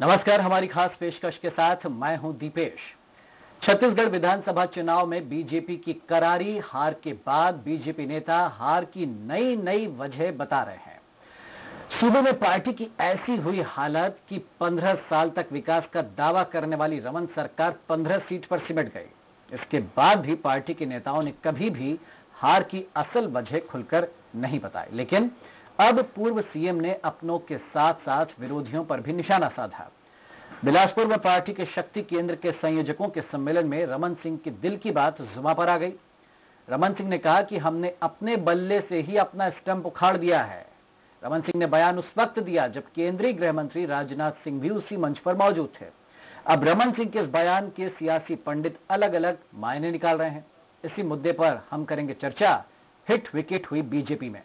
नमस्कार। हमारी खास पेशकश के साथ मैं हूं दीपेश। छत्तीसगढ़ विधानसभा चुनाव में बीजेपी की करारी हार के बाद बीजेपी नेता हार की नई नई वजह बता रहे हैं। सूबे में पार्टी की ऐसी हुई हालत कि 15 साल तक विकास का दावा करने वाली रमन सरकार 15 सीट पर सिमट गई। इसके बाद भी पार्टी के नेताओं ने कभी भी हार की असल वजह खुलकर नहीं बताई, लेकिन अब पूर्व सीएम ने अपनों के साथ साथ विरोधियों पर भी निशाना साधा। बिलासपुर में पार्टी के शक्ति केंद्र के संयोजकों के सम्मेलन में रमन सिंह के दिल की बात जुबां पर आ गई। रमन सिंह ने कहा कि हमने अपने बल्ले से ही अपना स्टंप उखाड़ दिया है। रमन सिंह ने बयान उस वक्त दिया जब केंद्रीय गृह मंत्री राजनाथ सिंह भी उसी मंच पर मौजूद थे। अब रमन सिंह के इस बयान के सियासी पंडित अलग अलग मायने निकाल रहे हैं। इसी मुद्दे पर हम करेंगे चर्चा। हिट विकेट हुई बीजेपी में।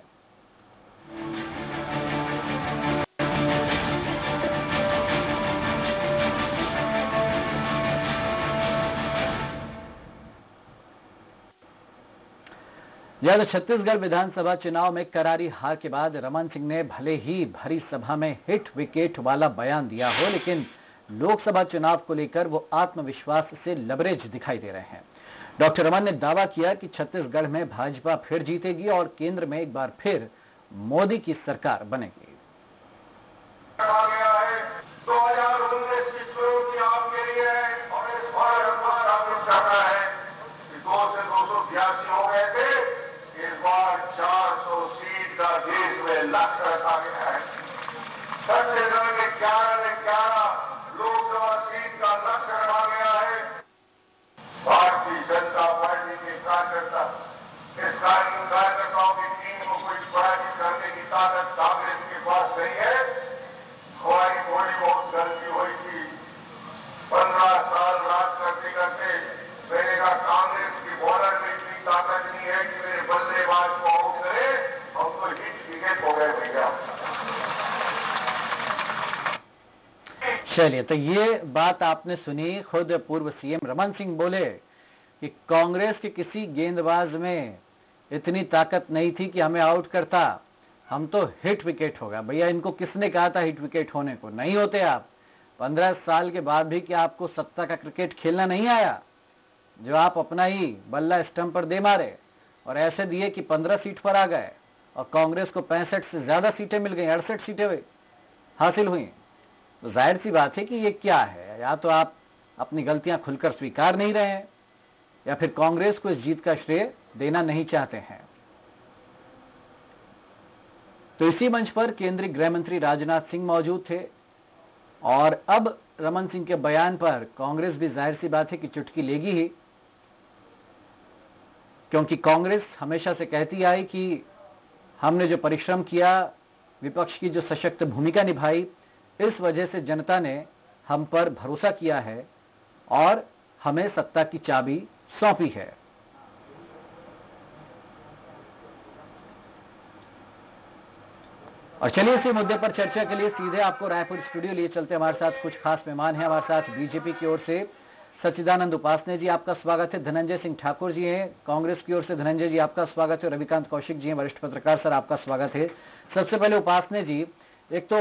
तो छत्तीसगढ़ विधानसभा चुनाव में करारी हार के बाद रमन सिंह ने भले ही भरी सभा में हिट विकेट वाला बयान दिया हो, लेकिन लोकसभा चुनाव को लेकर वो आत्मविश्वास से लबरेज दिखाई दे रहे हैं। डॉक्टर रमन ने दावा किया कि छत्तीसगढ़ में भाजपा फिर जीतेगी और केंद्र में एक बार फिर मोदी की सरकार बनेगी। लक्ष्य रखा गया है। छत्तीसगढ़ के 11 लोकसभा सीट का लक्ष्य रखा गया है। भारतीय जनता पार्टी के कार्यकर्ता इस कार्यकर्ताओं की टीम को कोई पराजित करने की ताकत कांग्रेस के पास नहीं है। हमारी थोड़ी बहुत गलती हुई थी। 15 साल राज करते करते मैंने कहा कांग्रेस की बॉर्डर में इतनी ताकत नहीं है कि मेरे बल्लेबाज को आउट करे। हम तो हिट विकेट हो गए भैया। चलिए, तो ये बात आपने सुनी। खुद पूर्व सीएम रमन सिंह बोले कि कांग्रेस के किसी गेंदबाज में इतनी ताकत नहीं थी कि हमें आउट करता, हम तो हिट विकेट हो गया। भैया, इनको किसने कहा था हिट विकेट होने को? नहीं होते आप। 15 साल के बाद भी क्या आपको सत्ता का क्रिकेट खेलना नहीं आया, जो आप अपना ही बल्ला स्टंप पर दे मारे और ऐसे दिए कि 15 सीट पर आ गए और कांग्रेस को 65 से ज्यादा सीटें मिल गई, 68 सीटें हासिल हुई। तो जाहिर सी बात है कि ये क्या है, या तो आप अपनी गलतियां खुलकर स्वीकार नहीं रहे हैं या फिर कांग्रेस को इस जीत का श्रेय देना नहीं चाहते हैं। तो इसी मंच पर केंद्रीय गृह मंत्री राजनाथ सिंह मौजूद थे और अब रमन सिंह के बयान पर कांग्रेस भी जाहिर सी बात है कि चुटकी लेगी ही, क्योंकि कांग्रेस हमेशा से कहती आई कि हमने जो परिश्रम किया, विपक्ष की जो सशक्त भूमिका निभाई, इस वजह से जनता ने हम पर भरोसा किया है और हमें सत्ता की चाबी सौंपी है। और चलिए, इसी मुद्दे पर चर्चा के लिए सीधे आपको रायपुर स्टूडियो लिए चलते। हमारे साथ कुछ खास मेहमान हैं। हमारे साथ बीजेपी की ओर से सच्चिदानंद उपासने जी, आपका स्वागत है। धनंजय सिंह ठाकुर जी हैं कांग्रेस की ओर से। धनंजय जी, आपका स्वागत है। रविकांत कौशिक जी हैं, वरिष्ठ पत्रकार। सर, आपका स्वागत है। सबसे पहले उपासने जी, एक तो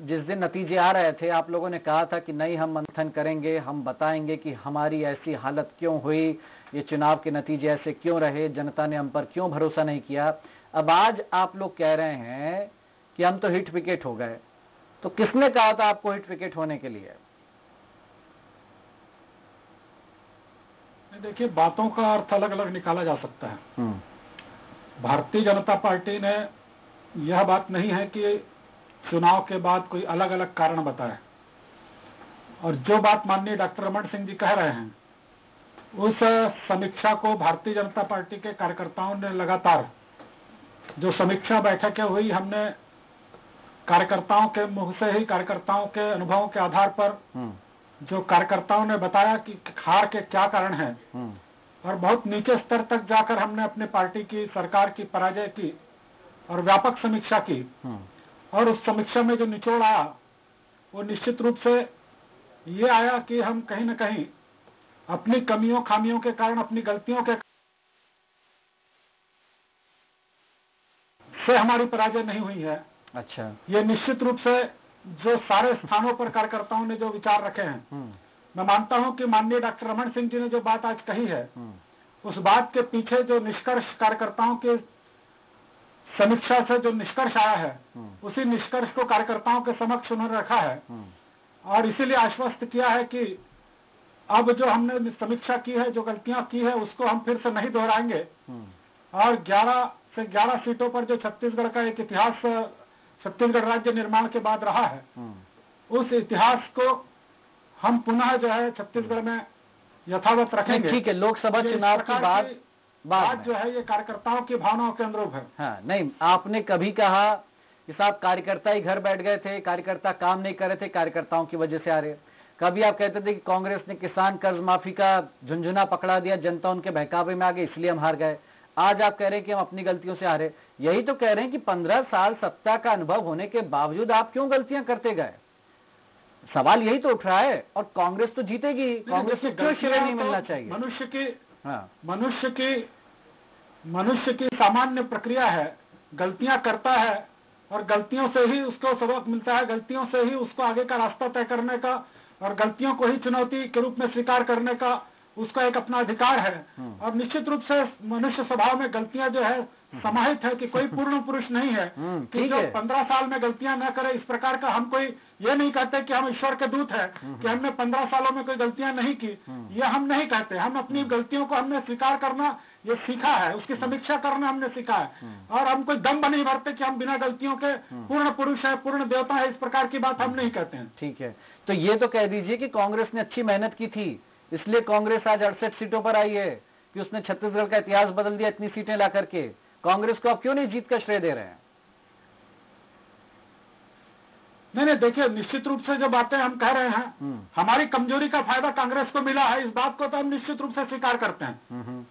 जिस दिन नतीजे आ रहे थे, आप लोगों ने कहा था कि नहीं, हम मंथन करेंगे, हम बताएंगे कि हमारी ऐसी हालत क्यों हुई, ये चुनाव के नतीजे ऐसे क्यों रहे, जनता ने हम पर क्यों भरोसा नहीं किया। अब आज आप लोग कह रहे हैं कि हम तो हिट विकेट हो गए। तो किसने कहा था आपको हिट विकेट होने के लिए? देखिए, बातों का अर्थ अलग अलग निकाला जा सकता है। भारतीय जनता पार्टी ने यह बात नहीं है कि चुनाव के बाद कोई अलग अलग कारण बताए, और जो बात माननीय डॉक्टर रमन सिंह जी कह रहे हैं, उस समीक्षा को भारतीय जनता पार्टी के कार्यकर्ताओं ने लगातार, जो समीक्षा बैठकें हुई, हमने कार्यकर्ताओं के मुंह से ही, कार्यकर्ताओं के अनुभवों के आधार पर जो कार्यकर्ताओं ने बताया कि हार के क्या कारण हैं, और बहुत नीचे स्तर तक जाकर हमने अपने पार्टी की, सरकार की पराजय की और व्यापक समीक्षा की। और उस समीक्षा में जो निचोड़ आया वो निश्चित रूप से ये आया कि हम कहीं न कहीं अपनी कमियों खामियों के कारण, अपनी गलतियों के से हमारी पराजय नहीं हुई है। अच्छा, ये निश्चित रूप से जो सारे स्थानों पर कार्यकर्ताओं ने जो विचार रखे हैं, मैं मानता हूं कि माननीय डॉक्टर रमन सिंह जी ने जो बात आज कही है, उस बात के पीछे जो निष्कर्ष कार्यकर्ताओं के समीक्षा से जो निष्कर्ष आया है, उसी निष्कर्ष को कार्यकर्ताओं के समक्ष उन्होंने रखा है और इसीलिए आश्वस्त किया है कि अब जो हमने समीक्षा की है, जो गलतियां की है, उसको हम फिर से नहीं दोहराएंगे और 11 से 11 सीटों पर जो छत्तीसगढ़ का एक इतिहास छत्तीसगढ़ राज्य निर्माण के बाद रहा है, उस इतिहास को हम पुनः जो है छत्तीसगढ़ में यथावत रखेंगे। ठीक है, लोकसभा चुनाव के बाद बात जो है ये कार्यकर्ताओं की भावनाओं के अनुरूप है। हाँ, नहीं, आपने कभी कहा कि साहब कार्यकर्ता ही घर बैठ गए थे, कार्यकर्ता काम नहीं कर रहे थे, कार्यकर्ताओं की वजह से आ रहे। कभी आप कहते थे कि कांग्रेस ने किसान कर्ज माफी का झुंझुना पकड़ा दिया, जनता उनके बहकावे में आ गई, इसलिए हम हार गए। आज आप कह रहे हैं कि हम अपनी गलतियों से हारे। यही तो कह रहे हैं कि 15 साल सत्ता का अनुभव होने के बावजूद आप क्यों गलतियां करते गए? सवाल यही तो उठ रहा है। और कांग्रेस तो जीतेगी, कांग्रेस को क्यों श्रेय नहीं मिलना चाहिए? मनुष्य की सामान्य प्रक्रिया है, गलतियां करता है और गलतियों से ही उसको सबक मिलता है, गलतियों से ही उसको आगे का रास्ता तय करने का और गलतियों को ही चुनौती के रूप में स्वीकार करने का उसका एक अपना अधिकार है। और निश्चित रूप से मनुष्य स्वभाव में गलतियां जो है समाहित है कि कोई पूर्ण पुरुष नहीं है कि जो 15 साल में गलतियां न करे। इस प्रकार का हम कोई ये नहीं कहते कि हम ईश्वर के दूत हैं कि हमने 15 सालों में कोई गलतियां नहीं की, ये हम नहीं कहते। हम अपनी गलतियों को हमने स्वीकार करना ये सीखा है, उसकी समीक्षा करना हमने सीखा है और हम कोई दम्भ नहीं भरते कि हम बिना गलतियों के पूर्ण पुरुष है, पूर्ण देवता है, इस प्रकार की बात हम नहीं कहते हैं। ठीक है, तो ये तो कह दीजिए कि कांग्रेस ने अच्छी मेहनत की थी, इसलिए कांग्रेस आज 68 सीटों पर आई है कि उसने छत्तीसगढ़ का इतिहास बदल दिया इतनी सीटें ला करके। कांग्रेस को आप क्यों नहीं जीत का श्रेय दे रहे हैं? नहीं, देखिए, निश्चित रूप से जो बातें हम कह रहे हैं, हमारी कमजोरी का फायदा कांग्रेस को मिला है, इस बात को तो हम निश्चित रूप से स्वीकार करते हैं।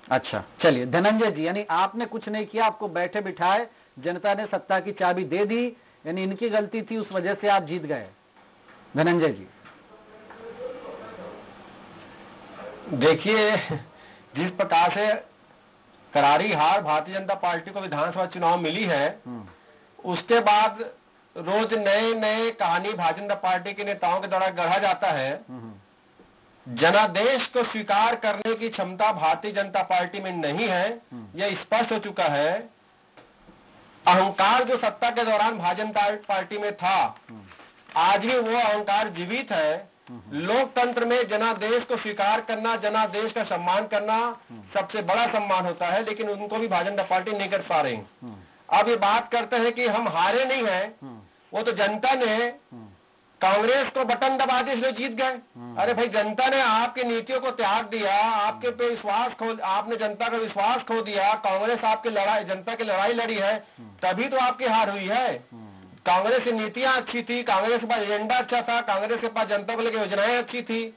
अच्छा, चलिए धनंजय जी, यानी आपने कुछ नहीं किया, आपको बैठे बिठाए जनता ने सत्ता की चाबी दे दी, यानी इनकी गलती थी, उस वजह से आप जीत गए। धनंजय जी, देखिए, जिस प्रकार से करारी हार भारतीय जनता पार्टी को विधानसभा चुनाव मिली है, उसके बाद रोज नए नए कहानी भारतीय जनता पार्टी के नेताओं के द्वारा गढ़ा जाता है। जनादेश को स्वीकार करने की क्षमता भारतीय जनता पार्टी में नहीं है, यह स्पष्ट हो चुका है। अहंकार जो सत्ता के दौरान भारतीय जनता पार्टी में था, आज भी वो अहंकार जीवित है। लोकतंत्र में जनादेश को स्वीकार करना, जनादेश का सम्मान करना सबसे बड़ा सम्मान होता है, लेकिन उनको भी भारतीय जनता पार्टी नहीं कर पा रही। अब ये बात करते हैं कि हम हारे नहीं हैं, वो तो जनता ने कांग्रेस को बटन दबा दिया इसलिए जीत गए। अरे भाई, जनता ने आपकी नीतियों को त्याग दिया, आपके पे विश्वास खो, आपने जनता का विश्वास खो दिया, कांग्रेस आपकी लड़ाई, जनता की लड़ाई लड़ी है, तभी तो आपकी हार हुई है। कांग्रेस की नीतियां अच्छी थी, कांग्रेस के पास एजेंडा अच्छा था, कांग्रेस के पास जनता को लेकर योजनाएं अच्छी थी,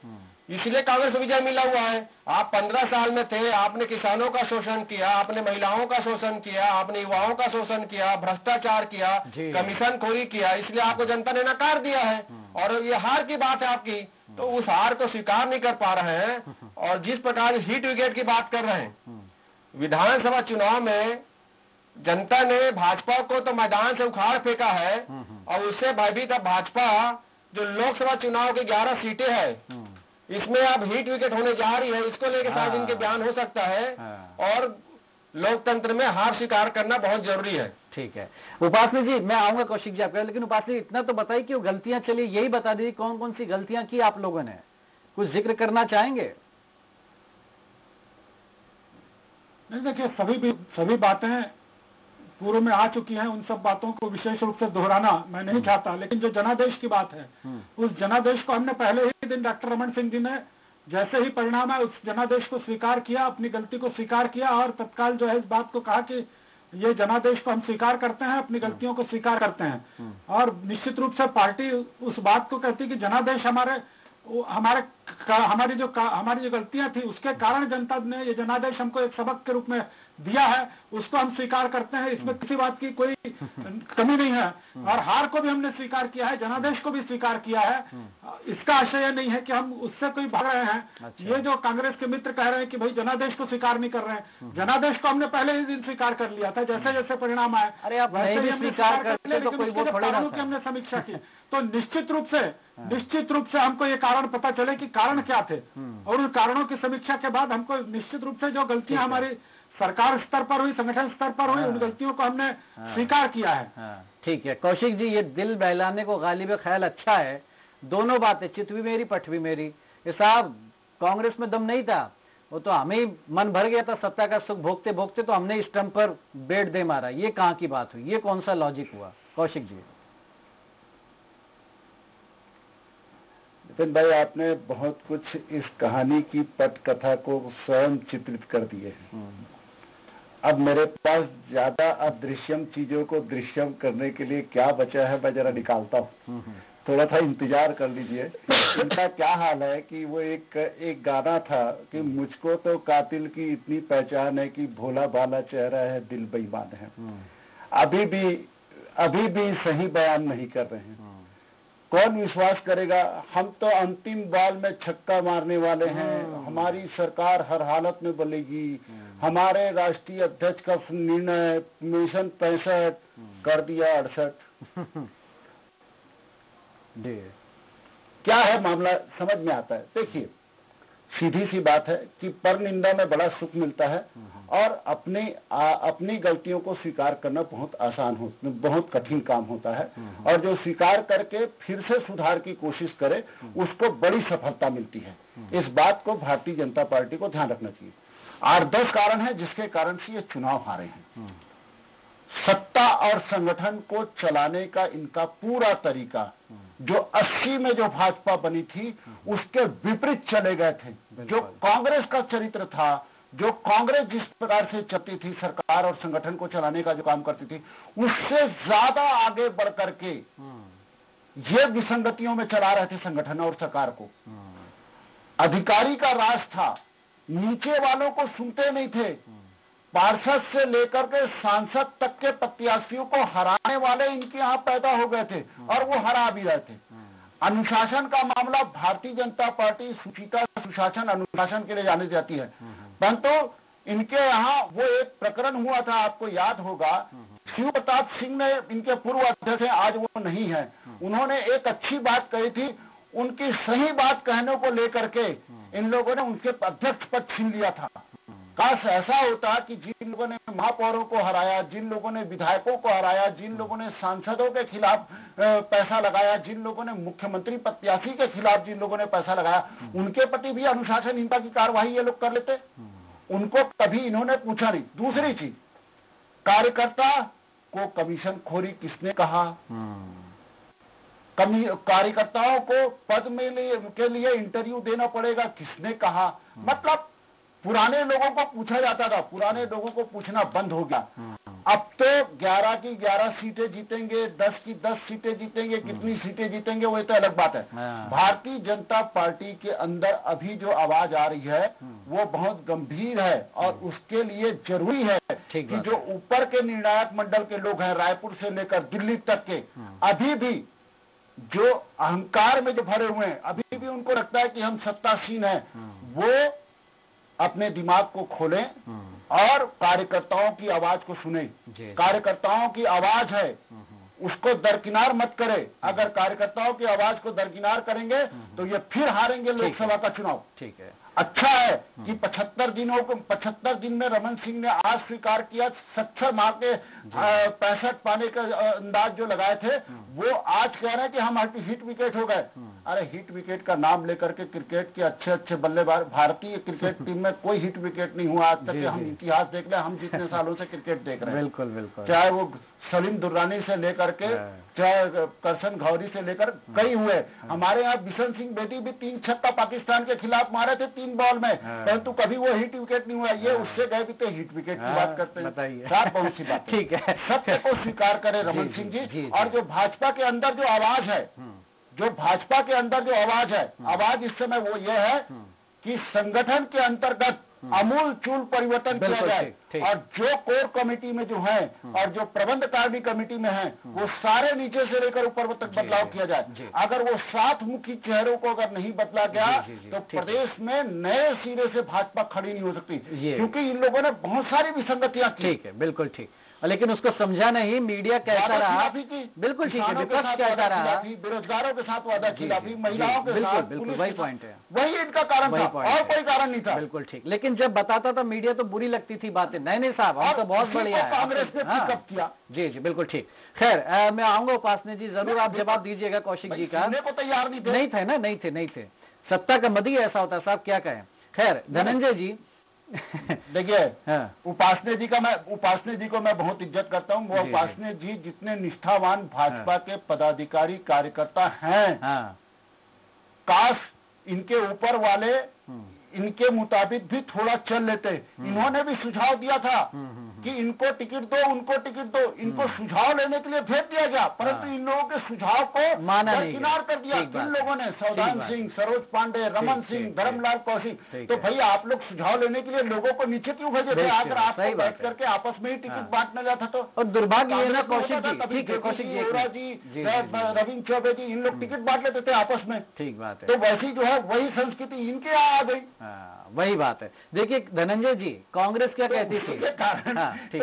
इसलिए कांग्रेस को विजय मिला हुआ है। आप 15 साल में थे, आपने किसानों का शोषण किया, आपने महिलाओं का शोषण किया, आपने युवाओं का शोषण किया, भ्रष्टाचार किया, कमीशन खोरी किया, इसलिए आपको जनता ने नकार दिया है और ये हार की बात है आपकी। तो उस हार को स्वीकार नहीं कर पा रहे हैं और जिस प्रकार हीट विकेट की बात कर रहे हैं, विधानसभा चुनाव में जनता ने भाजपा को तो मैदान से उखाड़ फेंका है और उससे भयभीत अब भाजपा जो लोकसभा चुनाव की 11 सीटें हैं, इसमें अब हीट विकेट होने जा रही है, इसको लेकर शायद इनके बयान हो सकता है और लोकतंत्र में हार स्वीकार करना बहुत जरूरी है। ठीक है, उपासनी जी, मैं आऊंगा कौशिक जी आपका, लेकिन उपासनी इतना तो बताइए कि वो गलतियां चली, यही बता दीजिए कौन कौन सी गलतियां की आप लोगों ने, कुछ जिक्र करना चाहेंगे? नहीं, देखिए, सभी बातें पूर्व में आ चुकी हैं, उन सब बातों को विशेष रूप से दोहराना मैं नहीं चाहता, लेकिन जो जनादेश की बात है, उस जनादेश को हमने पहले ही दिन डॉक्टर रमन सिंह जी ने जैसे ही परिणाम है उस जनादेश को स्वीकार किया, अपनी गलती को स्वीकार किया और तत्काल जो है इस बात को कहा कि ये जनादेश को हम स्वीकार करते हैं, अपनी गलतियों को स्वीकार करते हैं। और निश्चित रूप से पार्टी उस बात को कहती है कि जनादेश हमारी जो गलतियां थी उसके कारण जनता ने ये जनादेश हमको एक सबक के रूप में दिया है उसको हम स्वीकार करते हैं, इसमें किसी बात की कोई कमी नहीं है। और हार को भी हमने स्वीकार किया है, जनादेश को भी स्वीकार किया है। इसका आशय यह नहीं है कि हम उससे कोई भाग रहे हैं। अच्छा। ये जो कांग्रेस के मित्र कह रहे हैं कि भाई जनादेश को स्वीकार नहीं कर रहे हैं, जनादेश को हमने पहले ही दिन स्वीकार कर लिया था, जैसे जैसे परिणाम आए अरे आप नहीं भी स्वीकार करते तो कोई वो थोड़ी ना की हमने समीक्षा की। तो निश्चित रूप से हमको ये कारण पता चले कि कारण क्या थे, और उन कारणों की समीक्षा के बाद हमको निश्चित रूप से जो गलतियां हमारी सरकार स्तर पर हुई, संगठन स्तर पर हुई, उन गलतियों को हमने स्वीकार किया है। ठीक है कौशिक जी, ये दिल बहलाने को गालिब ख्याल अच्छा है, दोनों बातें, चित भी मेरी पट भी मेरी। ये साहब कांग्रेस में दम नहीं था, वो तो हमें ही मन भर गया था सत्ता का सुख भोगते भोगते, तो हमने स्टंप पर बेट दे मारा। ये कहाँ की बात हुई, ये कौन सा लॉजिक हुआ कौशिक जी? नितिन भाई, आपने बहुत कुछ इस कहानी की पटकथा को स्वयं चित्रित कर दिए हैं। अब मेरे पास ज्यादा अदृश्यम चीजों को दृश्यम करने के लिए क्या बचा है, मैं जरा निकालता हूँ, थोड़ा सा इंतजार कर लीजिए। इनका क्या हाल है कि वो एक गाना था कि मुझको तो कातिल की इतनी पहचान है कि भोला भाला चेहरा है, दिल बेईमान है। अभी भी सही बयान नहीं कर रहे हैं। कौन विश्वास करेगा? हम तो अंतिम बॉल में छक्का मारने वाले हैं, हमारी सरकार हर हालत में बनेगी, हमारे राष्ट्रीय अध्यक्ष का निर्णय मिशन 65 कर दिया 68। क्या है मामला, समझ में आता है। देखिए, सीधी सी बात है कि पर निंदा में बड़ा सुख मिलता है, और अपनी गलतियों को स्वीकार करना बहुत कठिन काम होता है, और जो स्वीकार करके फिर से सुधार की कोशिश करे उसको बड़ी सफलता मिलती है। इस बात को भारतीय जनता पार्टी को ध्यान रखना चाहिए। 8-10 कारण है जिसके कारण से ये चुनाव हारे हैं। सत्ता और संगठन को चलाने का इनका पूरा तरीका जो 80 में जो भाजपा बनी थी उसके विपरीत चले गए थे। जो कांग्रेस का चरित्र था, जो कांग्रेस जिस प्रकार से चलती थी, सरकार और संगठन को चलाने का जो काम करती थी, उससे ज्यादा आगे बढ़ करके ये विसंगतियों में चला रहे थे संगठन और सरकार को। अधिकारी का राज था, नीचे वालों को सुनते नहीं थे। पार्षद से लेकर के सांसद तक के प्रत्याशियों को हराने वाले इनके यहाँ पैदा हो गए थे, और वो हरा भी रहे थे। अनुशासन का मामला, भारतीय जनता पार्टी सुचिता, सुशासन, अनुशासन के लिए जानी जाती है, परंतु इनके यहाँ वो एक प्रकरण हुआ था, आपको याद होगा, शिव प्रताप सिंह ने, इनके पूर्व अध्यक्ष हैं, आज वो नहीं है, उन्होंने एक अच्छी बात कही थी। उनकी सही बात कहने को लेकर के इन लोगों ने उनके अध्यक्ष पद छीन लिया था। काश ऐसा होता कि जिन लोगों ने महापौरों को हराया, जिन लोगों ने विधायकों को हराया, जिन लोगों ने सांसदों के खिलाफ पैसा लगाया, जिन लोगों ने मुख्यमंत्री प्रत्याशी के खिलाफ जिन लोगों ने पैसा लगाया, उनके प्रति भी अनुशासनहीनता की कार्रवाई ये लोग कर लेते। उनको कभी इन्होंने पूछा नहीं। दूसरी चीज, कार्यकर्ता को कमीशन खोरी किसने कहा? कार्यकर्ताओं को पद में के लिए इंटरव्यू देना पड़ेगा किसने कहा? मतलब पुराने लोगों को पूछा जाता था, पुराने लोगों को पूछना बंद हो गया। अब तो 11 की 11 सीटें जीतेंगे, 10 की 10 सीटें जीतेंगे, कितनी सीटें जीतेंगे वो तो अलग बात है। भारतीय जनता पार्टी के अंदर अभी जो आवाज आ रही है वो बहुत गंभीर है, और उसके लिए जरूरी है कि जो ऊपर के निर्णायक मंडल के लोग हैं, रायपुर से लेकर दिल्ली तक के, अभी भी जो अहंकार में जो भरे हुए हैं, अभी भी उनको लगता है कि हम सत्तासीन हैं, वो अपने दिमाग को खोलें और कार्यकर्ताओं की आवाज को सुने। कार्यकर्ताओं की आवाज है, उसको दरकिनार मत करें। अगर कार्यकर्ताओं की आवाज को दरकिनार करेंगे तो ये फिर हारेंगे लोकसभा का चुनाव। ठीक है, अच्छा है कि 75 दिन में रमन सिंह ने आज स्वीकार किया, 70 माह के 65 पाने का अंदाज जो लगाए थे, वो आज कह रहे हैं कि हम हिट विकेट हो गए। अरे हिट विकेट का नाम लेकर के क्रिकेट के अच्छे बल्लेबाज, भारतीय क्रिकेट टीम में कोई हिट विकेट नहीं हुआ आज तक। हम इतिहास देख लें, हम जितने सालों से क्रिकेट देख रहे हैं, बिल्कुल बिल्कुल, चाहे वो सलीम दुर्रानी से लेकर के, चाहे करसन घौरी से लेकर कई हुए। हमारे यहाँ बिशन सिंह बेदी भी 3 छक्का पाकिस्तान के खिलाफ मारे थे 3 बॉल में, परंतु कभी वो हिट विकेट नहीं हुआ। ये उससे गए भी तो हिट विकेट की बात करते हैं। साथ बहुत सी बात। ठीक है, सत्य को स्वीकार करें रमन सिंह जी। और जो भाजपा के अंदर जो आवाज है, जो भाजपा के अंदर जो आवाज है, आवाज इस समय वो ये है कि संगठन के अंतर्गत आमूल चूल परिवर्तन किया बिल्कुल, जाए ठीक। और जो कोर कमेटी में जो है और जो प्रबंध कार्य कमेटी में है वो सारे नीचे से लेकर ऊपर तक बदलाव किया जी। जाए। अगर वो 7 मुखी चेहरों को अगर नहीं बदला गया जी, तो ठीक है। प्रदेश में नए सिरे से भाजपा खड़ी नहीं हो सकती, ये। क्योंकि इन लोगों ने बहुत सारी विसंगतियां की। ठीक है, बिल्कुल ठीक। लेकिन उसको समझा नहीं, मीडिया कैसा रहा, बिल्कुल ठीक है, विपक्ष कैसा रहा, बेरोजगारों के साथ वादा खिलाफी, महिलाओं के बिल्कुल साथ, बिल्कुल वही पॉइंट है, वही इनका कारण था और कोई कारण नहीं था। बिल्कुल ठीक। लेकिन जब बताता था मीडिया तो बुरी लगती थी बातें, नहीं साहब हम तो बहुत बढ़िया है, कांग्रेस ने पिकअप किया। जी जी बिल्कुल ठीक। खैर मैं आऊंगा उपासने जी, जरूर आप जवाब दीजिएगा कौशिक जी का। को तैयार नहीं थे, नहीं थे ना, नहीं थे। सत्ता का मदी ऐसा होता है साहब, क्या कहें। खैर धनंजय जी देखिए, उपासने जी को मैं बहुत इज्जत करता हूँ। वो उपासने जी जितने निष्ठावान भाजपा के पदाधिकारी कार्यकर्ता हैं, काश इनके ऊपर वाले इनके मुताबिक भी थोड़ा चल लेते। इन्होंने भी सुझाव दिया था कि इनको टिकट दो, उनको टिकट दो, इनको सुझाव लेने के लिए भेज दिया गया, परंतु इन लोगों के सुझाव को दरकिनार कर दिया। इन लोगों ने सौदान सिंह, सरोज पांडे, रमन सिंह, धर्मलाल कौशिक। तो भाई आप लोग सुझाव लेने के लिए लोगों को नीचे क्यों भेजे थे? अगर आपको बैठ करके आपस में ही टिकट बांटने जाता तो। और दुर्भाग्य ये ना कौशिक जी, ठीक है कौशिक जी, रविंद्र चौबे जी, इन लोग टिकट बांट लेते थे आपस में। ठीक बात है। तो वैसी जो है वही संस्कृति इनके यहाँ आ गई। वही बात है। देखिए धनंजय जी, कांग्रेस क्या कहती थी, ठीक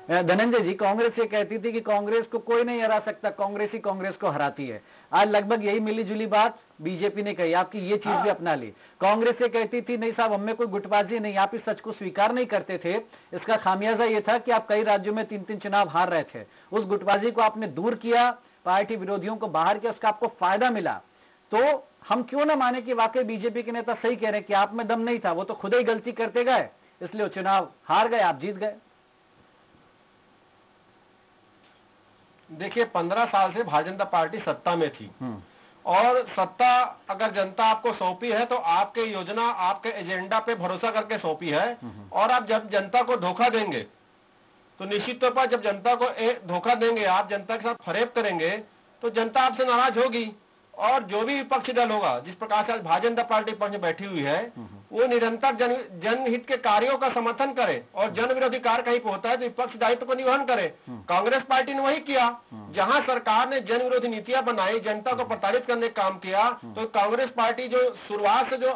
है धनंजय जी, कांग्रेस ये कहती थी कि कांग्रेस को कोई नहीं हरा सकता, कांग्रेस ही कांग्रेस को हराती है। आज लगभग यही मिली जुली बात बीजेपी ने कही, आपकी ये चीज भी अपना ली। कांग्रेस ये कहती थी नहीं साहब हमें कोई गुटबाजी नहीं, आप इस सच को स्वीकार नहीं करते थे। इसका खामियाजा ये था कि आप कई राज्यों में 3-3 चुनाव हार रहे थे, उस गुटबाजी को आपने दूर किया, पार्टी विरोधियों को बाहर किया, उसका आपको फायदा मिला। तो हम क्यों ना माने कि वाकई बीजेपी के नेता सही कह रहे हैं कि आप में दम नहीं था, वो तो खुद ही गलती करते गए, इसलिए वो चुनाव हार गए, आप जीत गए। देखिए 15 साल से भारतीय जनता पार्टी सत्ता में थी और सत्ता अगर जनता आपको सौंपी है तो आपके योजना, आपके एजेंडा पे भरोसा करके सौंपी है। और आप जब जनता को धोखा देंगे तो निश्चित तौर पर जब जनता को धोखा देंगे, आप जनता के साथ फरेब करेंगे तो जनता आपसे नाराज होगी। और जो भी विपक्षी दल होगा, जिस प्रकार से आज भारतीय जनता पार्टी पक्ष में बैठी हुई है, वो निरंतर जनहित के कार्यों का समर्थन करे और जन विरोधी कार्य कहीं पे होता है तो विपक्ष दायित्व को निर्वहन करे। कांग्रेस पार्टी ने वही किया। जहां सरकार ने जन विरोधी नीतियां बनाई, जनता को प्रताड़ित करने का काम किया, तो कांग्रेस पार्टी जो शुरुआत से जो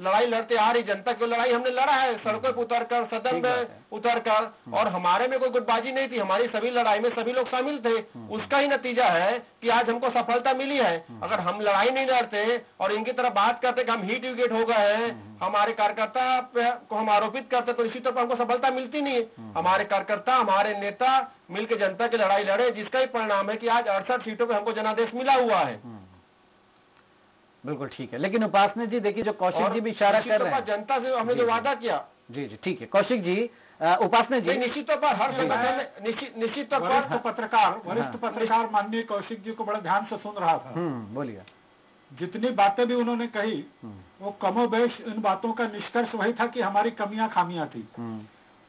लड़ाई लड़ते आ रही, जनता की लड़ाई हमने लड़ा है, सड़कों पर उतरकर, सदन में उतरकर, और हमारे में कोई गुटबाजी नहीं थी, हमारी सभी लड़ाई में सभी लोग शामिल थे। उसका ही नतीजा है कि आज हमको सफलता मिली है। अगर हम लड़ाई नहीं लड़ते और इनकी तरह बात करते कि हम हीट विकेट हो गए हैं, हमारे कार्यकर्ता को हम आरोपित करते, तो इसी तरह हमको सफलता मिलती नहीं है। हमारे कार्यकर्ता, हमारे नेता मिलकर जनता की लड़ाई लड़े, जिसका ही परिणाम है कि आज 68 सीटों पे हमको जनादेश मिला हुआ है। बिल्कुल ठीक है। लेकिन उपासने जी देखिए, जो कौशिक जी भी इशारा कर रहे हैं, जनता से हमने जो वादा किया। जी जी ठीक है कौशिक जी, उपासने जी निश्चित तौर पर हर संगठन में निश्चित तौर पर वरिष्ठ पत्रकार माननीय कौशिक जी को बड़े ध्यान से सुन रहा था। बोलिए। जितनी बातें भी उन्होंने कही वो कमोबेश इन बातों का निष्कर्ष वही था कि हमारी कमियां खामियां थी।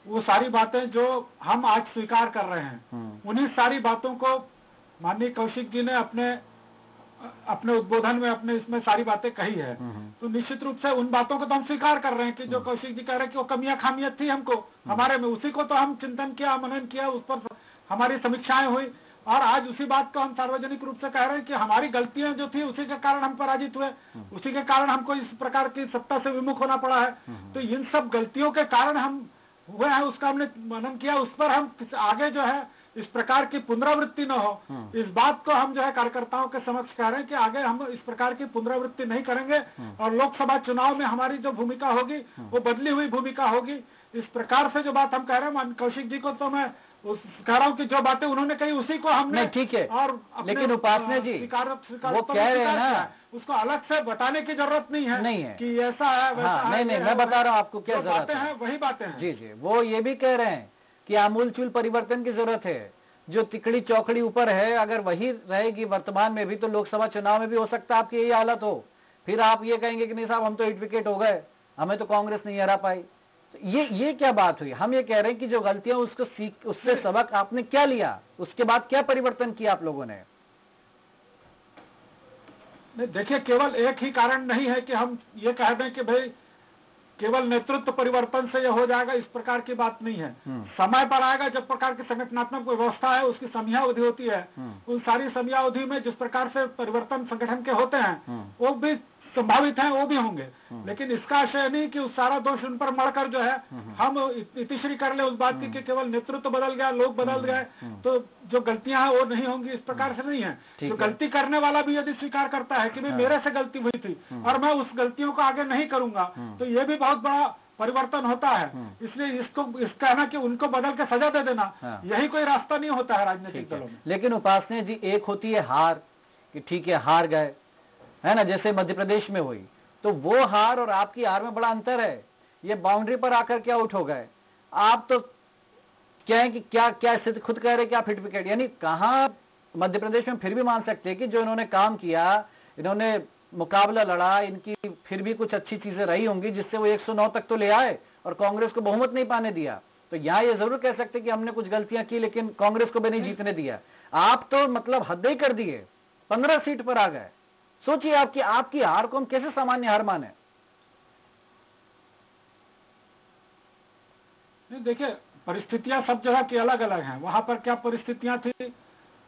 वो सारी बातें जो हम आज स्वीकार कर रहे हैं, उन्हीं सारी बातों को माननीय कौशिक जी ने अपने उद्बोधन में, अपने इसमें सारी बातें कही है। तो निश्चित रूप से उन बातों को तो हम स्वीकार कर रहे हैं कि जो कौशिक जी कह रहे हैं कि वो कमियां खामियां थी हमको, हमारे में, उसी को तो हम चिंतन किया, मनन किया, उस पर हमारी समीक्षाएं हुई और आज उसी बात को हम सार्वजनिक रूप से कह रहे हैं कि हमारी गलतियां जो थी उसी के कारण हम पराजित हुए, उसी के कारण हमको इस प्रकार की सत्ता से विमुख होना पड़ा है। तो इन सब गलतियों के कारण हम हुए हैं, उसका हमने मनन किया, उस पर हम आगे जो है इस प्रकार की पुनरावृत्ति न हो, इस बात को हम जो है कार्यकर्ताओं के समक्ष कह रहे हैं कि आगे हम इस प्रकार की पुनरावृत्ति नहीं करेंगे और लोकसभा चुनाव में हमारी जो भूमिका होगी वो बदली हुई भूमिका होगी। इस प्रकार से जो बात हम कह रहे हैं कौशिक जी को, तो मैं कह रहा हूँ कि जो बातें उन्होंने कही उसी को हमने, ठीक है, और लेकिन उपासने जी वो कह रहे हैं ना, उसको अलग से बताने की जरूरत नहीं है कि ऐसा है वैसा है। नहीं मैं बता रहा हूँ आपको क्या जरूरत बातें हैं, वही बातें हैं। जी जी, वो ये भी कह रहे हैं कि आमूलचूल परिवर्तन की जरूरत है। जो तिकड़ी चौकड़ी ऊपर है अगर वही रहेगी वर्तमान में भी, तो लोकसभा चुनाव में भी हो सकता है आपकी यही हालत हो। फिर आप ये कहेंगे कि नहीं साहब हम तो 8 विकेट हो गए, हमें तो कांग्रेस नहीं हरा पाई। तो ये क्या बात हुई? हम ये कह रहे हैं कि जो गलतियां उससे सबक आपने क्या लिया, उसके बाद क्या परिवर्तन किया आप लोगों ने? देखिए केवल एक ही कारण नहीं है कि हम ये कह दें कि भाई केवल नेतृत्व परिवर्तन से यह हो जाएगा, इस प्रकार की बात नहीं है। समय पर आएगा, जब प्रकार की संगठनात्मक व्यवस्था है उसकी समयावधि होती है, उन सारी समयावधि में जिस प्रकार से परिवर्तन संगठन के होते हैं वो भी संभावित हैं, वो भी होंगे। लेकिन इसका आशय नहीं कि उस सारा दोष उन पर मढ़कर जो है हम इतिश्री कर ले उस बात की कि केवल नेतृत्व बदल गया, लोग बदल गए तो जो गलतियां हैं वो नहीं होंगी, इस प्रकार से नहीं है। जो गलती करने वाला भी यदि स्वीकार करता है कि भाई मेरे से गलती हुई थी और मैं उस गलतियों को आगे नहीं करूंगा, तो ये भी बहुत बड़ा परिवर्तन होता है। इसलिए इसको कहना कि उनको बदल के सजा दे देना, यही कोई रास्ता नहीं होता है राजनीतिक दलों में। लेकिन उपासने जी, एक होती है हार कि ठीक है हार गए, है ना, जैसे मध्य प्रदेश में हुई, तो वो हार और आपकी हार में बड़ा अंतर है। ये बाउंड्री पर आकर के आउट हो गए, आप तो क्या है कि क्या स्थिति खुद कह रहे कि आप हिट विकेट, यानी कहां मध्य प्रदेश में फिर भी मान सकते हैं कि जो इन्होंने काम किया, इन्होंने मुकाबला लड़ा, इनकी फिर भी कुछ अच्छी चीजें रही होंगी जिससे वो 109 तक तो ले आए और कांग्रेस को बहुमत नहीं पाने दिया। तो यहाँ ये जरूर कह सकते कि हमने कुछ गलतियां की लेकिन कांग्रेस को भी नहीं जीतने दिया। आप तो मतलब हद ही कर दिए, 15 सीट पर आ गए। सोचिए आपकी हार को हम कैसे सामान्य हार माने। नहीं, देखिए परिस्थितियां सब जगह की अलग अलग हैं। वहां पर क्या परिस्थितियां थी,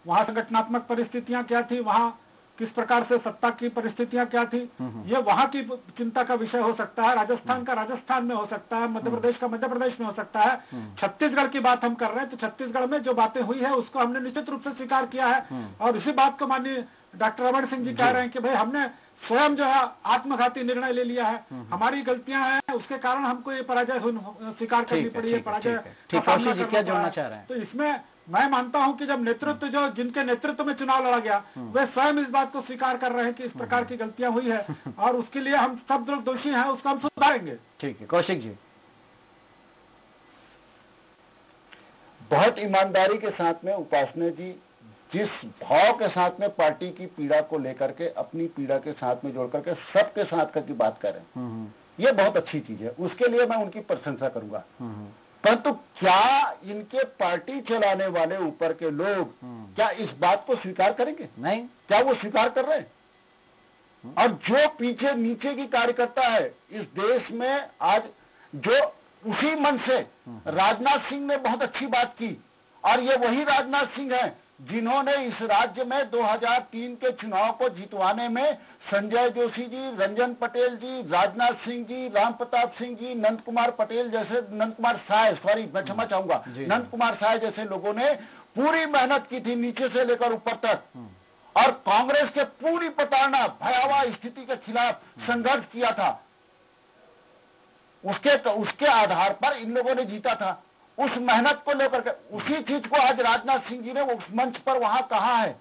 वहां संगठनात्मक परिस्थितियां क्या थी, वहां किस प्रकार से सत्ता की परिस्थितियां क्या थी, ये वहां की चिंता का विषय हो सकता है। राजस्थान का राजस्थान में हो सकता है, मध्य प्रदेश का मध्य प्रदेश में हो सकता है। छत्तीसगढ़ की बात हम कर रहे हैं तो छत्तीसगढ़ में जो बातें हुई है उसको हमने निश्चित रूप से स्वीकार किया है और इसी बात को माननीय डॉक्टर रमन सिंह जी कह रहे हैं कि भाई हमने स्वयं जो है आत्मघाती निर्णय ले लिया है, हमारी गलतियां हैं, उसके कारण हमको ये पराजय स्वीकार करनी पड़ी है, पराजय का सामना करना पड़ा है। तो इसमें मैं मानता हूं कि जब नेतृत्व जो जिनके नेतृत्व में चुनाव लड़ा गया वे स्वयं इस बात को स्वीकार कर रहे हैं कि इस प्रकार की गलतियां हुई है और उसके लिए हम सब जो दोषी हैं उसको हम सुधारेंगे। ठीक है कौशिक जी। बहुत ईमानदारी के साथ में उपासना जी जिस भाव के साथ में पार्टी की पीड़ा को लेकर के अपनी पीड़ा के साथ में जोड़ करके सबके साथ की बात कर रहे हैं, ये बहुत अच्छी चीज है, उसके लिए मैं उनकी प्रशंसा करूंगा। परंतु क्या इनके पार्टी चलाने वाले ऊपर के लोग क्या इस बात को स्वीकार करेंगे? नहीं। क्या वो स्वीकार कर रहे हैं? और जो पीछे नीचे की कार्यकर्ता है इस देश में आज, जो उसी मन से राजनाथ सिंह ने बहुत अच्छी बात की और ये वही राजनाथ सिंह है जिन्होंने इस राज्य में 2003 के चुनाव को जितवाने में संजय जोशी जी, रंजन पटेल जी, राजनाथ सिंह जी, राम प्रताप सिंह जी, नंद कुमार पटेल जैसे, नंद कुमार साय, सॉरी मैं क्षमा चाहूंगा, नंद कुमार साय जैसे लोगों ने पूरी मेहनत की थी नीचे से लेकर ऊपर तक और कांग्रेस के पूरी प्रताड़ना भयावह स्थिति के खिलाफ संघर्ष किया था। उसके आधार पर इन लोगों ने जीता था। उस मेहनत को लेकर के उसी चीज को आज राजनाथ सिंह जी ने उस मंच पर वहां कहा है।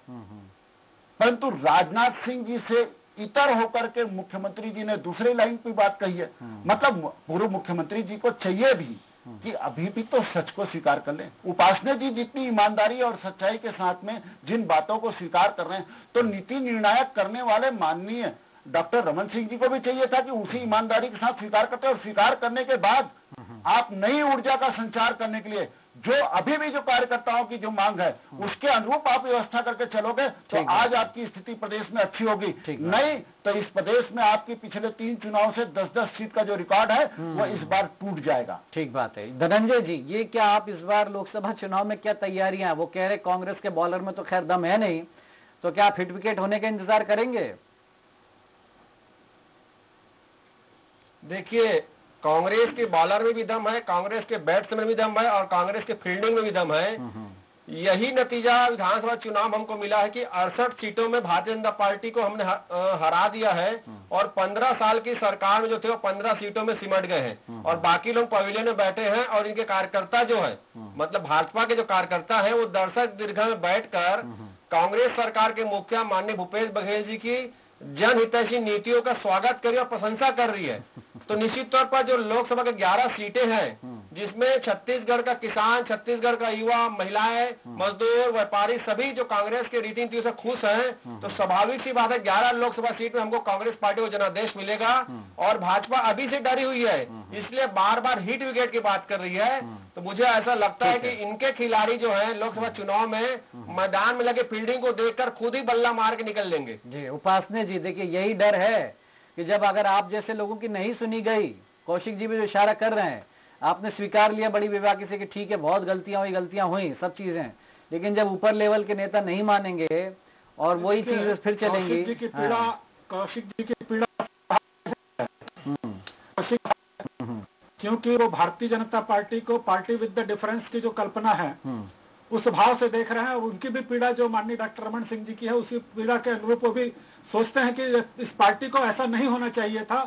परंतु राजनाथ सिंह जी से इतर होकर के मुख्यमंत्री जी ने दूसरी लाइन की बात कही है। मतलब पूर्व मुख्यमंत्री जी को चाहिए भी कि अभी भी तो सच को स्वीकार कर लें। उपासना जी जितनी ईमानदारी और सच्चाई के साथ में जिन बातों को स्वीकार कर रहे हैं, तो नीति निर्णायक करने वाले माननीय डॉक्टर रमन सिंह जी को भी चाहिए था कि उसी ईमानदारी के साथ स्वीकार करते और स्वीकार करने के बाद आप नई ऊर्जा का संचार करने के लिए जो अभी भी जो कार्यकर्ताओं की जो मांग है उसके अनुरूप आप व्यवस्था करके चलोगे तो आज आपकी स्थिति प्रदेश में अच्छी होगी। नहीं तो इस प्रदेश में आपकी पिछले 3 चुनाव से 10-10 सीट का जो रिकॉर्ड है वो इस बार टूट जाएगा। ठीक बात है। धनंजय जी, ये क्या आप इस बार लोकसभा चुनाव में क्या तैयारियां हैं? वो कह रहे कांग्रेस के बॉलर में तो खैर दम है नहीं, तो क्या आप हिट विकेट होने का इंतजार करेंगे? देखिए, कांग्रेस के बॉलर में भी दम है, कांग्रेस के बैट्समैन में भी दम है और कांग्रेस के फील्डिंग में भी दम है। यही नतीजा विधानसभा चुनाव हमको मिला है कि 68 सीटों में भारतीय जनता पार्टी को हमने हरा दिया है और 15 साल की सरकार में जो थे वो 15 सीटों में सिमट गए हैं और बाकी लोग पवेलियन में बैठे हैं और इनके कार्यकर्ता जो है, मतलब भाजपा के जो कार्यकर्ता है वो दर्शक दीर्घा में बैठकर कांग्रेस सरकार के मुखिया माननीय भूपेश बघेल जी की जनहितैषी नीतियों का स्वागत कर रही है और प्रशंसा कर रही है। तो निश्चित तौर पर जो लोकसभा के 11 सीटें हैं जिसमें छत्तीसगढ़ का किसान, छत्तीसगढ़ का युवा, महिलाएं, मजदूर, व्यापारी सभी जो कांग्रेस के रीति नीतियों से खुश हैं, तो स्वाभाविक सी बात है 11 लोकसभा सीट में हमको कांग्रेस पार्टी को जनादेश मिलेगा और भाजपा अभी से डरी हुई है, इसलिए बार बार हिट विकेट की बात कर रही है। तो मुझे ऐसा लगता है कि इनके खिलाड़ी जो है लोकसभा चुनाव में मैदान में लगे फील्डिंग को देखकर खुद ही बल्ला मार के निकल लेंगे। जी उपासना जी, देखिए यही डर है कि जब अगर आप जैसे लोगों की नहीं सुनी गई कौशिक जी भी जो इशारा कर रहे हैं, आपने स्वीकार लिया बड़ी बेबाकी से कि ठीक है बहुत गलतियां हुई सब चीजें, लेकिन जब ऊपर लेवल के नेता नहीं मानेंगे और वही चीजें फिर चलेंगी। कौशिक जी की पीड़ा क्योंकि वो भारतीय जनता पार्टी को पार्टी विद द डिफरेंस की जो कल्पना है उस भाव से देख रहे हैं, और उनकी भी पीड़ा जो माननीय डॉक्टर रमन सिंह जी की है उसी पीड़ा के अनुरूप वो भी सोचते हैं कि इस पार्टी को ऐसा नहीं होना चाहिए था।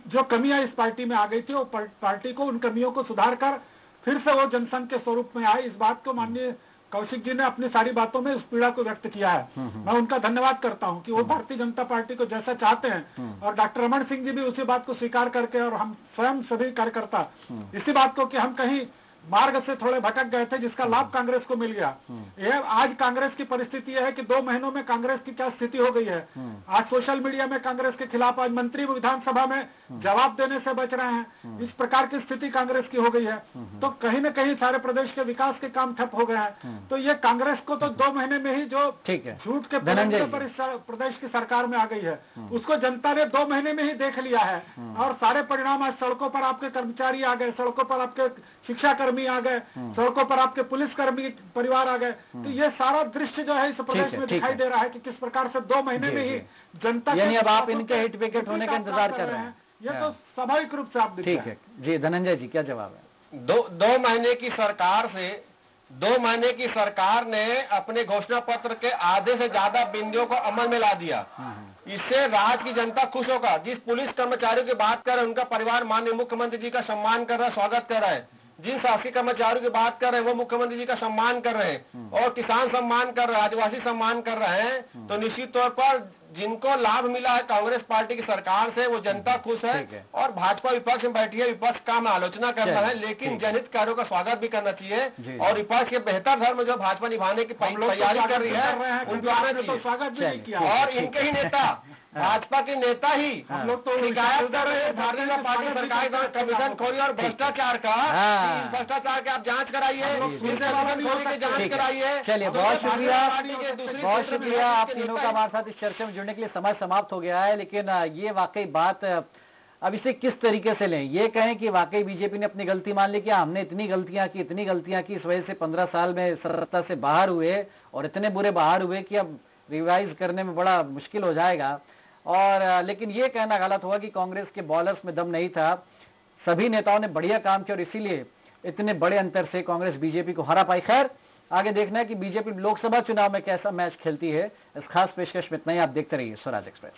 जो कमियां इस पार्टी में आ गई थी वो पार्टी को उन कमियों को सुधार कर फिर से वो जनसंघ के स्वरूप में आए। इस बात को माननीय कौशिक जी ने अपनी सारी बातों में उस पीड़ा को व्यक्त किया है। मैं उनका धन्यवाद करता हूं कि वो भारतीय जनता पार्टी को जैसा चाहते हैं, और डॉक्टर रमन सिंह जी भी उसी बात को स्वीकार करके, और हम स्वयं सभी कार्यकर्ता इसी बात को कि हम कहीं मार्ग से थोड़े भटक गए थे जिसका लाभ कांग्रेस को मिल गया। यह आज कांग्रेस की परिस्थिति यह है कि 2 महीनों में कांग्रेस की क्या स्थिति हो गई है। आज सोशल मीडिया में कांग्रेस के खिलाफ आज मंत्री विधानसभा में जवाब देने से बच रहे हैं। इस प्रकार की स्थिति कांग्रेस की हो गई है। तो कहीं न कहीं सारे प्रदेश के विकास के काम ठप हो गए हैं। तो ये कांग्रेस को तो 2 महीने में ही जो झूठ के पर प्रदेश की सरकार में आ गई है उसको जनता ने 2 महीने में ही देख लिया है। और सारे परिणाम आज सड़कों पर आपके कर्मचारी आ गए, सड़कों पर आपके शिक्षा कर्मी आ गए, सड़कों पर आपके पुलिसकर्मी परिवार आ गए। तो ये सारा दृश्य जो है इस प्रदेश में दिखाई दे रहा है कि किस प्रकार से 2 महीने में ही जनता, यानी अब आप इनके हिट विकेट होने का इंतजार कर रहे हैं। ये तो स्वाभाविक रूप से आप ठीक है जी। धनंजय जी क्या जवाब है? 2 महीने की सरकार से 2 महीने की सरकार ने अपने घोषणा पत्र के आधे से ज्यादा बिंदुओं को अमल में ला दिया। इससे राज्य की जनता खुश होगा। जिस पुलिस कर्मचारियों की बात कर रहे हैं उनका परिवार माननीय मुख्यमंत्री जी का सम्मान कर रहा है, स्वागत कर रहा है। जिन शासकीय कर्मचारियों की बात कर रहे हैं वो मुख्यमंत्री जी का सम्मान कर रहे हैं, और किसान सम्मान कर रहे हैं, आदिवासी सम्मान कर रहे हैं। तो निश्चित तौर पर जिनको लाभ मिला है कांग्रेस पार्टी की सरकार से वो जनता खुश है। और भाजपा विपक्ष में बैठी है, विपक्ष का हमें आलोचना करना है, लेकिन जनहित कार्यों का स्वागत भी करना चाहिए। और विपक्ष के बेहतर धर्म जो भाजपा निभाने की तैयारी कर रही है उनको आना चाहिए। स्वागत भी किया। और इनके ही नेता भाजपा के नेता ही हम लोग तो शिकायत कर रहे हैं भारतीय जनता पार्टी सरकार का कमीशन खोरी और भ्रष्टाचार का। भ्रष्टाचार के आप जांच कराइए, जांच कराइए। चलिए बहुत शुक्रिया आप तीनों का हमारे साथ इस चर्चा में जुड़ने के लिए। समय समाप्त हो गया है, लेकिन ये वाकई बात अब इसे किस तरीके से लें। ये कहें कि वाकई बीजेपी ने अपनी गलती मान ली कि हमने इतनी गलतियां की, इस वजह से 15 साल में सत्ता से बाहर हुए और इतने बुरे बाहर हुए कि अब रिवाइज करने में बड़ा मुश्किल हो जाएगा। और लेकिन ये कहना गलत होगा कि कांग्रेस के बॉलर्स में दम नहीं था। सभी नेताओं ने बढ़िया काम किया और इसीलिए इतने बड़े अंतर से कांग्रेस बीजेपी को हरा पाई। खैर आगे देखना है कि बीजेपी लोकसभा चुनाव में कैसा मैच खेलती है। इस खास पेशकश में इतना ही। आप देखते रहिए स्वराज एक्सप्रेस।